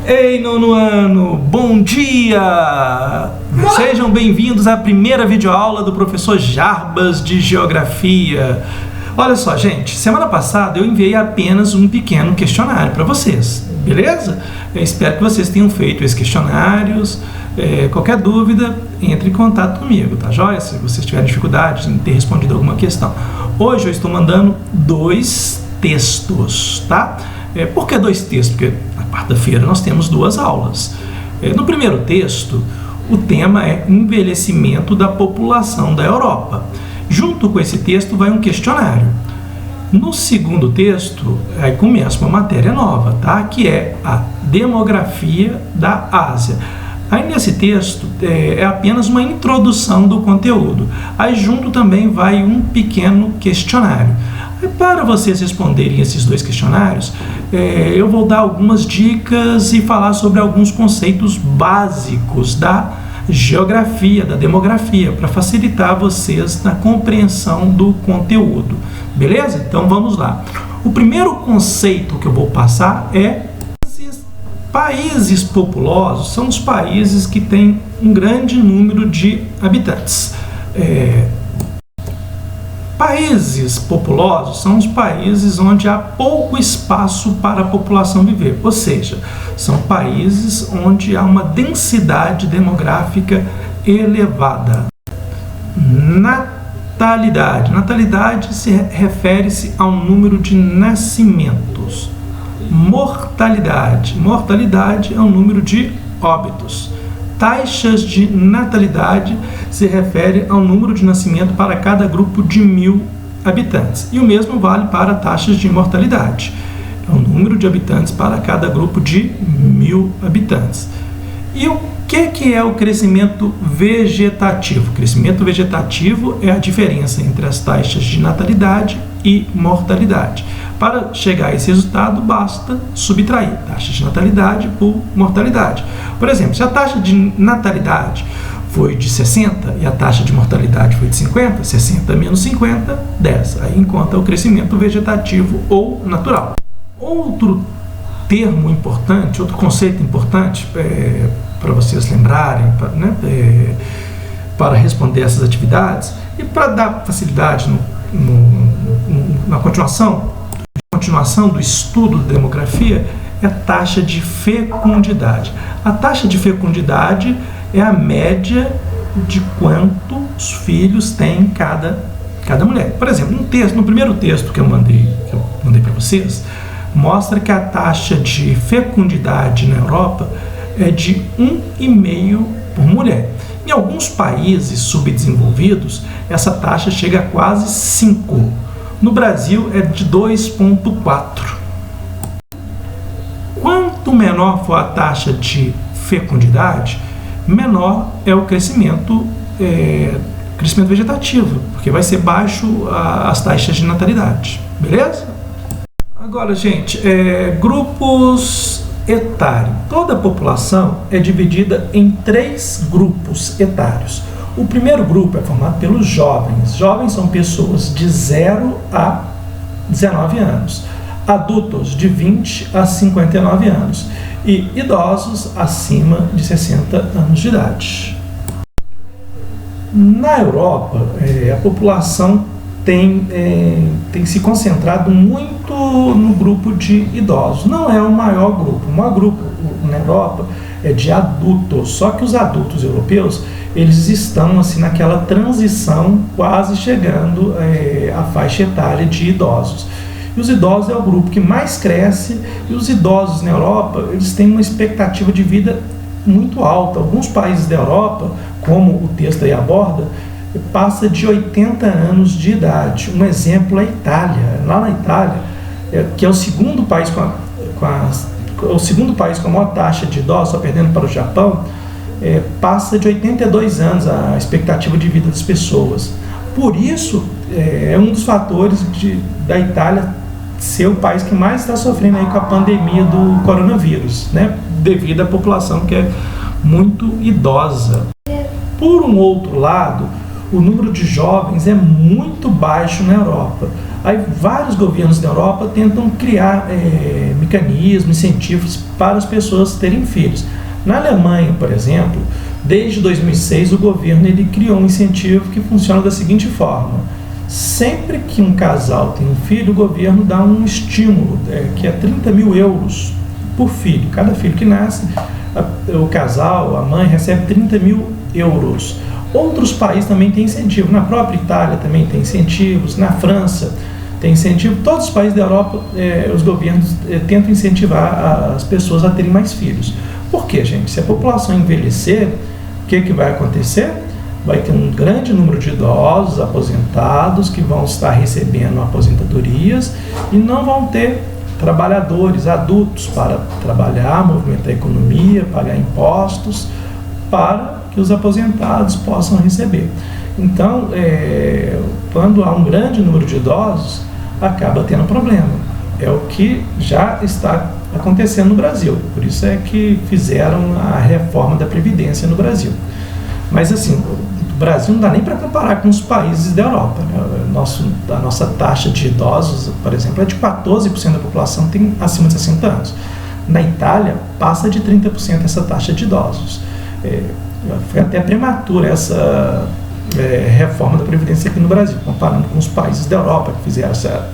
Ei, nono ano, bom dia! Sejam bem-vindos à primeira videoaula do professor Jarbas de Geografia. Olha só, gente, semana passada eu enviei apenas um pequeno questionário para vocês, beleza? Eu espero que vocês tenham feito esses questionários. Qualquer dúvida, entre em contato comigo, tá joia? Se vocês tiverem dificuldade em ter respondido alguma questão. Hoje eu estou mandando 2 textos, tá? Por que 2 textos? Porque na quarta-feira nós temos 2 aulas. No primeiro texto, o tema é envelhecimento da população da Europa. Junto com esse texto vai um questionário. No segundo texto, aí começa uma matéria nova, tá? Que é a demografia da Ásia. Aí nesse texto é apenas uma introdução do conteúdo. Aí junto também vai um pequeno questionário. E para vocês responderem esses 2 questionários, eu vou dar algumas dicas e falar sobre alguns conceitos básicos da geografia, da demografia, para facilitar vocês na compreensão do conteúdo. Beleza? Então vamos lá. O primeiro conceito que eu vou passar é países populosos. São os países que têm um grande número de habitantes. Países populosos são os países onde há pouco espaço para a população viver, ou seja, são países onde há uma densidade demográfica elevada. Natalidade. Natalidade se refere-se ao número de nascimentos. Mortalidade. Mortalidade é o número de óbitos. Taxas de natalidade se refere ao número de nascimento para cada grupo de 1000 habitantes. E o mesmo vale para taxas de mortalidade. É o número de habitantes para cada grupo de 1000 habitantes. E o que é o crescimento vegetativo? O crescimento vegetativo é a diferença entre as taxas de natalidade e mortalidade. Para chegar a esse resultado, basta subtrair taxa de natalidade por mortalidade. Por exemplo, se a taxa de natalidade foi de 60 e a taxa de mortalidade foi de 50, 60 menos 50, 10. Aí encontra o crescimento vegetativo ou natural. Outro termo importante, outro conceito importante para vocês lembrarem, para responder essas atividades e para dar facilidade na continuação do estudo da demografia, é a taxa de fecundidade. A taxa de fecundidade é a média de quantos filhos tem cada mulher. Por exemplo, no primeiro texto que eu mandei para vocês, mostra que a taxa de fecundidade na Europa é de 1,5 por mulher. Em alguns países subdesenvolvidos, essa taxa chega a quase 5. No Brasil é de 2,4. Quanto menor for a taxa de fecundidade, menor é o crescimento vegetativo, porque vai ser baixo as taxas de natalidade. Beleza? Agora, gente, grupos etários. Toda a população é dividida em 3 grupos etários. O primeiro grupo é formado pelos jovens. Jovens são pessoas de 0 a 19 anos, adultos de 20 a 59 anos e idosos acima de 60 anos de idade. Na Europa, a população tem se concentrado muito no grupo de idosos. Não é o maior grupo. O maior grupo na Europa é de adultos, só que os adultos europeus eles estão assim naquela transição, quase chegando à faixa etária de idosos. E os idosos é o grupo que mais cresce, e os idosos na Europa eles têm uma expectativa de vida muito alta. Alguns países da Europa, como o texto aí aborda, passa de 80 anos de idade. Um exemplo é a Itália. Lá na Itália, que é o segundo país com a maior taxa de idosos, só perdendo para o Japão, passa de 82 anos a expectativa de vida das pessoas. Por isso, é um dos fatores da Itália ser o país que mais está sofrendo aí com a pandemia do coronavírus, né? Devido à população que é muito idosa. Por um outro lado, o número de jovens é muito baixo na Europa. Aí vários governos da Europa tentam criar mecanismos, incentivos para as pessoas terem filhos. Na Alemanha, por exemplo, desde 2006 o governo criou um incentivo que funciona da seguinte forma: sempre que um casal tem um filho, o governo dá um estímulo, que é 30 mil euros por filho. Cada filho que nasce, o casal, a mãe, recebe 30 mil euros. Outros países também têm incentivo. Na própria Itália também tem incentivos. Na França tem incentivo. Todos os países da Europa, os governos tentam incentivar as pessoas a terem mais filhos. Por quê, gente? Se a população envelhecer, o que vai acontecer? Vai ter um grande número de idosos aposentados que vão estar recebendo aposentadorias e não vão ter trabalhadores adultos para trabalhar, movimentar a economia, pagar impostos, para que os aposentados possam receber. Então, quando há um grande número de idosos, acaba tendo problema. É o que já está acontecendo no Brasil. Por isso é que fizeram a reforma da Previdência no Brasil. Mas assim, o Brasil não dá nem para comparar com os países da Europa, né? A nossa taxa de idosos, por exemplo, é de 14% da população tem acima de 60 anos. Na Itália, passa de 30% essa taxa de idosos. Foi até prematura essa reforma da Previdência aqui no Brasil, comparando com os países da Europa que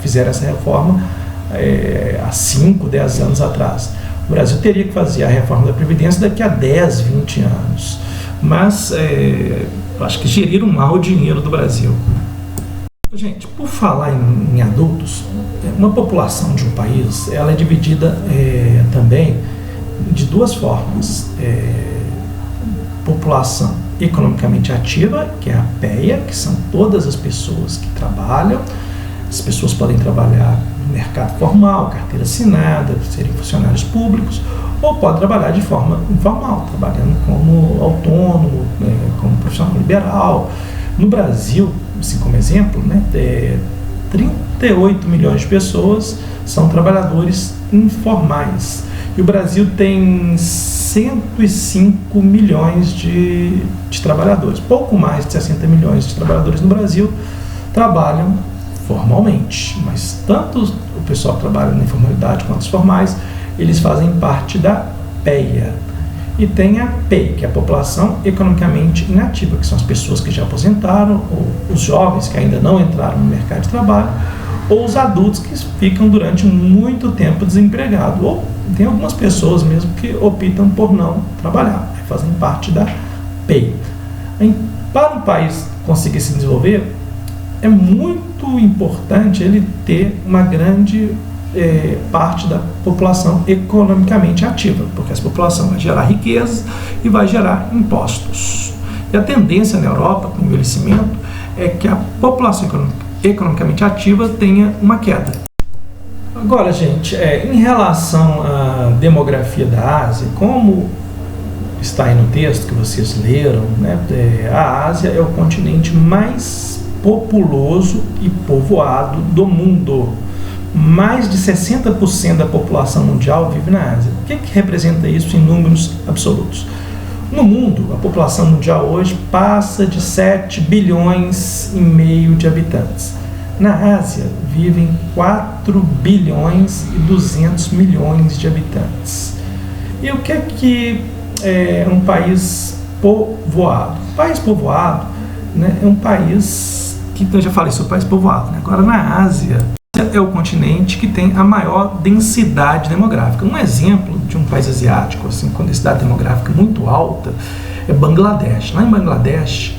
fizeram essa reforma há 5, 10 anos atrás. O Brasil teria que fazer a reforma da Previdência daqui a 10, 20 anos. Mas acho que geriram mal o dinheiro do Brasil. Gente, por falar em adultos, uma população de um país ela é dividida também de duas formas. População economicamente ativa, que é a PEA, que são todas as pessoas que trabalham. As pessoas podem trabalhar no mercado formal, carteira assinada, serem funcionários públicos, ou pode trabalhar de forma informal, trabalhando como autônomo, como profissional liberal. No Brasil, assim como exemplo, 38 milhões de pessoas são trabalhadores informais. E o Brasil tem 105 milhões de trabalhadores. Pouco mais de 60 milhões de trabalhadores no Brasil trabalham formalmente. Mas tanto o pessoal que trabalha na informalidade quanto os formais, eles fazem parte da PEA. E tem a PEI, que é a população economicamente inativa, que são as pessoas que já aposentaram, ou os jovens que ainda não entraram no mercado de trabalho, ou os adultos que ficam durante muito tempo desempregados. Ou tem algumas pessoas mesmo que optam por não trabalhar, fazem parte da PEI. Para o país conseguir se desenvolver, é muito importante ele ter uma grande parte da população economicamente ativa, porque essa população vai gerar riqueza e vai gerar impostos. E a tendência na Europa, com o envelhecimento, é que a população economicamente ativa tenha uma queda. Agora, gente, em relação à demografia da Ásia, como está aí no texto que vocês leram, a Ásia é o continente mais populoso e povoado do mundo. Mais de 60% da população mundial vive na Ásia. O que representa isso em números absolutos? No mundo, a população mundial hoje passa de 7 bilhões e meio de habitantes. Na Ásia, vivem 4 bilhões e 200 milhões de habitantes. E o que é um país povoado? Um país povoado, é um país que, eu já falei sobre o país povoado, Agora, na Ásia, é o continente que tem a maior densidade demográfica. Um exemplo de um país asiático, assim, com densidade demográfica muito alta, é Bangladesh. Lá em Bangladesh,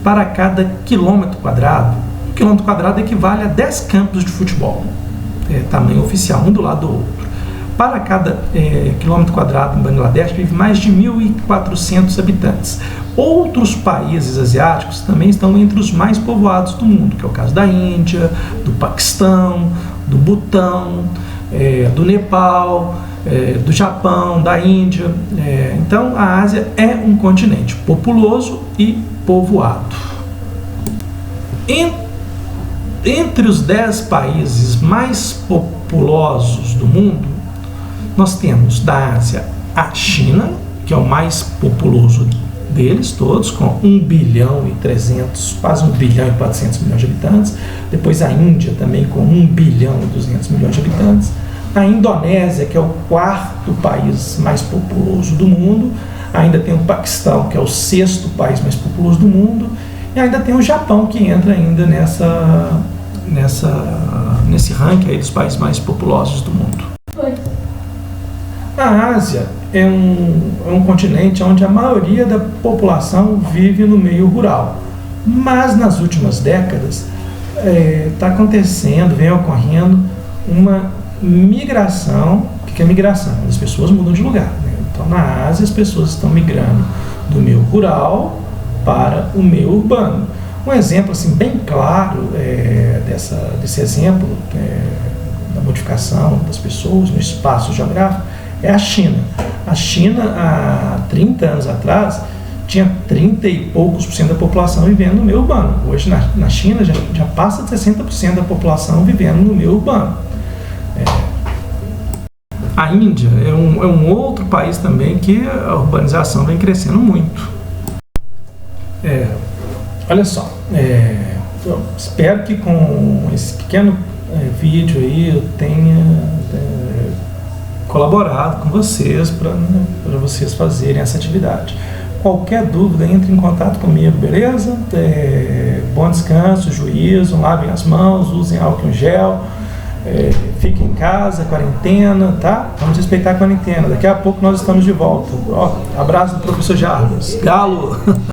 para cada quilômetro quadrado, um quilômetro quadrado equivale a 10 campos de futebol, tamanho oficial, um do lado do outro. Para cada quilômetro quadrado em Bangladesh, vive mais de 1.400 habitantes. Outros países asiáticos também estão entre os mais povoados do mundo, que é o caso da Índia, do Paquistão, do Butão, do Nepal, do Japão, da Índia. Então, a Ásia é um continente populoso e povoado. Entre os 10 países mais populosos do mundo, nós temos da Ásia a China, que é o mais populoso deles todos, com 1 bilhão e 300, quase 1 bilhão e 400 milhões de habitantes. Depois a Índia também com 1 bilhão e 200 milhões de habitantes. A Indonésia, que é o 4º país mais populoso do mundo. Ainda tem o Paquistão, que é o 6º país mais populoso do mundo. E ainda tem o Japão, que entra ainda nesse ranking aí dos países mais populosos do mundo. A Ásia é um continente onde a maioria da população vive no meio rural. Mas nas últimas décadas está acontecendo, vem ocorrendo uma migração. O que é migração? As pessoas mudam de lugar, né? Então na Ásia as pessoas estão migrando do meio rural para o meio urbano. Um exemplo assim, bem claro desse exemplo da modificação das pessoas no espaço geográfico é a China. A China, há 30 anos atrás, tinha 30 e poucos % da população vivendo no meio urbano. Hoje, na China, já passa de 60% da população vivendo no meio urbano. A Índia é um outro país também que a urbanização vem crescendo muito. Olha só, eu espero que com esse pequeno vídeo aí eu tenha colaborado com vocês para vocês fazerem essa atividade. Qualquer dúvida, entre em contato comigo, beleza? Bom descanso, juízo, lavem as mãos, usem álcool em gel, fiquem em casa, quarentena, tá? Vamos respeitar a quarentena. Daqui a pouco nós estamos de volta. Abraço do professor Jarbas. Galo!